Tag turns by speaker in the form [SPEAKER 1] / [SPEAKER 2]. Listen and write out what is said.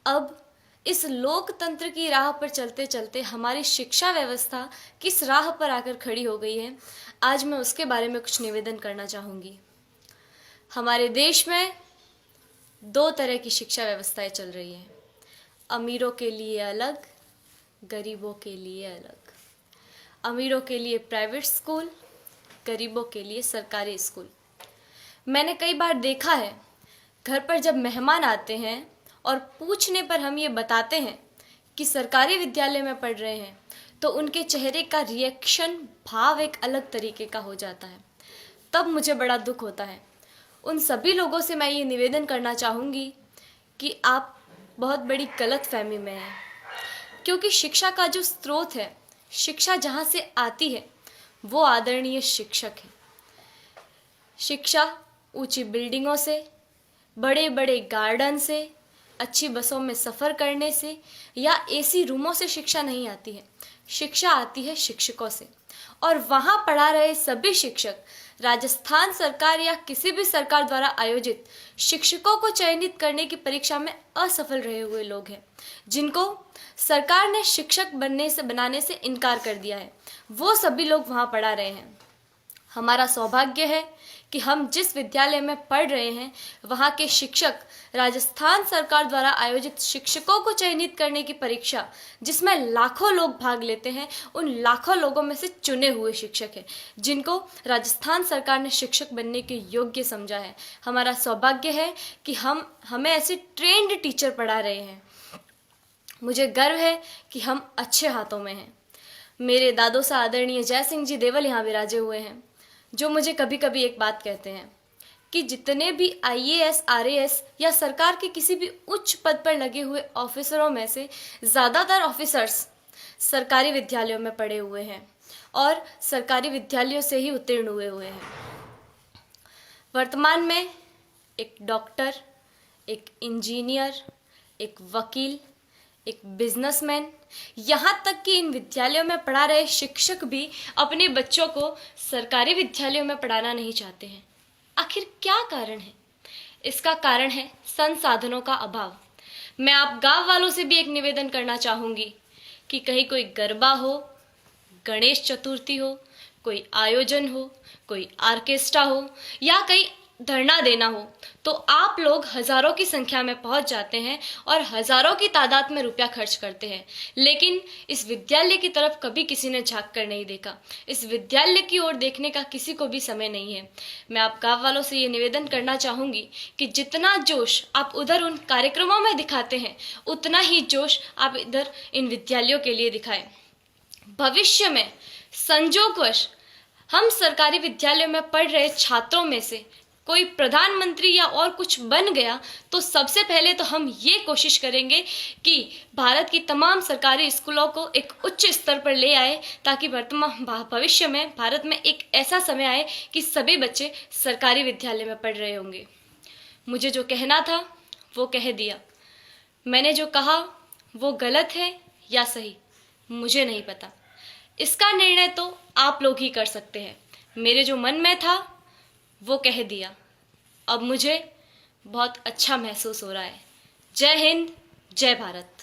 [SPEAKER 1] अब इस लोकतंत्र की राह पर चलते चलते हमारी शिक्षा व्यवस्था किस राह पर आकर खड़ी हो गई है, आज मैं उसके बारे में कुछ निवेदन करना चाहूँगी। हमारे देश में दो तरह की शिक्षा व्यवस्थाएं चल रही हैं, अमीरों के लिए अलग, गरीबों के लिए अलग। अमीरों के लिए प्राइवेट स्कूल, गरीबों के लिए सरकारी स्कूल। मैंने कई बार देखा है, घर पर जब मेहमान आते हैं और पूछने पर हम ये बताते हैं कि सरकारी विद्यालय में पढ़ रहे हैं, तो उनके चेहरे का रिएक्शन, भाव एक अलग तरीके का हो जाता है। तब मुझे बड़ा दुख होता है। उन सभी लोगों से मैं ये निवेदन करना चाहूँगी कि आप बहुत बड़ी गलतफहमी में हैं, क्योंकि शिक्षा का जो स्रोत है, शिक्षा जहाँ से आती है, वो आदरणीय शिक्षक है। शिक्षा ऊंची बिल्डिंगों से, बड़े बड़े गार्डन से, अच्छी बसों में सफ़र करने से या एसी रूमों से शिक्षा नहीं आती है। शिक्षा आती है शिक्षकों से, और वहाँ पढ़ा रहे सभी शिक्षक राजस्थान सरकार या किसी भी सरकार द्वारा आयोजित शिक्षकों को चयनित करने की परीक्षा में असफल रहे हुए लोग हैं, जिनको सरकार ने शिक्षक बनाने से इनकार कर दिया है। वो सभी लोग वहाँ पढ़ा रहे हैं। हमारा सौभाग्य है कि हम जिस विद्यालय में पढ़ रहे हैं, वहाँ के शिक्षक राजस्थान सरकार द्वारा आयोजित शिक्षकों को चयनित करने की परीक्षा, जिसमें लाखों लोग भाग लेते हैं, उन लाखों लोगों में से चुने हुए शिक्षक हैं, जिनको राजस्थान सरकार ने शिक्षक बनने के योग्य समझा है। हमारा सौभाग्य है कि हमें ऐसे ट्रेंड टीचर पढ़ा रहे हैं। मुझे गर्व है कि हम अच्छे हाथों में हैं। मेरे दादो सा आदरणीय जय सिंह जी देवल यहाँ विराजे हुए हैं, जो मुझे कभी कभी एक बात कहते हैं कि जितने भी आईएएस, आरएएस या सरकार के किसी भी उच्च पद पर लगे हुए ऑफिसरों में से ज़्यादातर ऑफिसर्स सरकारी विद्यालयों में पढ़े हुए हैं और सरकारी विद्यालयों से ही उत्तीर्ण हुए हैं। वर्तमान में एक डॉक्टर, एक इंजीनियर, एक वकील, एक बिजनेसमैन, यहाँ तक कि इन विद्यालयों में पढ़ा रहे शिक्षक भी अपने बच्चों को सरकारी विद्यालयों में पढ़ाना नहीं चाहते हैं। आखिर क्या कारण है? इसका कारण है संसाधनों का अभाव। मैं आप गांव वालों से भी एक निवेदन करना चाहूँगी कि कहीं कोई गरबा हो, गणेश चतुर्थी हो, कोई आयोजन हो, कोई आर्केस्ट्रा हो या कहीं धरना देना हो, तो आप लोग हज़ारों की संख्या में पहुंच जाते हैं और हज़ारों की तादाद में रुपया खर्च करते हैं, लेकिन इस विद्यालय की तरफ कभी किसी ने झांक कर नहीं देखा। इस विद्यालय की ओर देखने का किसी को भी समय नहीं है। मैं आप गाँव वालों से ये निवेदन करना चाहूँगी कि जितना जोश आप उधर उन कार्यक्रमों में दिखाते हैं, उतना ही जोश आप इधर इन विद्यालयों के लिए दिखाएं। भविष्य में संजोगवश हम सरकारी विद्यालयों में पढ़ रहे छात्रों में से कोई प्रधानमंत्री या और कुछ बन गया, तो सबसे पहले तो हम ये कोशिश करेंगे कि भारत की तमाम सरकारी स्कूलों को एक उच्च स्तर पर ले आए, ताकि वर्तमान भविष्य में भारत में एक ऐसा समय आए कि सभी बच्चे सरकारी विद्यालय में पढ़ रहे होंगे। मुझे जो कहना था वो कह दिया। मैंने जो कहा वो गलत है या सही, मुझे नहीं पता। इसका निर्णय तो आप लोग ही कर सकते हैं। मेरे जो मन में था वो कह दिया। अब मुझे बहुत अच्छा महसूस हो रहा है। जय हिंद, जय भारत।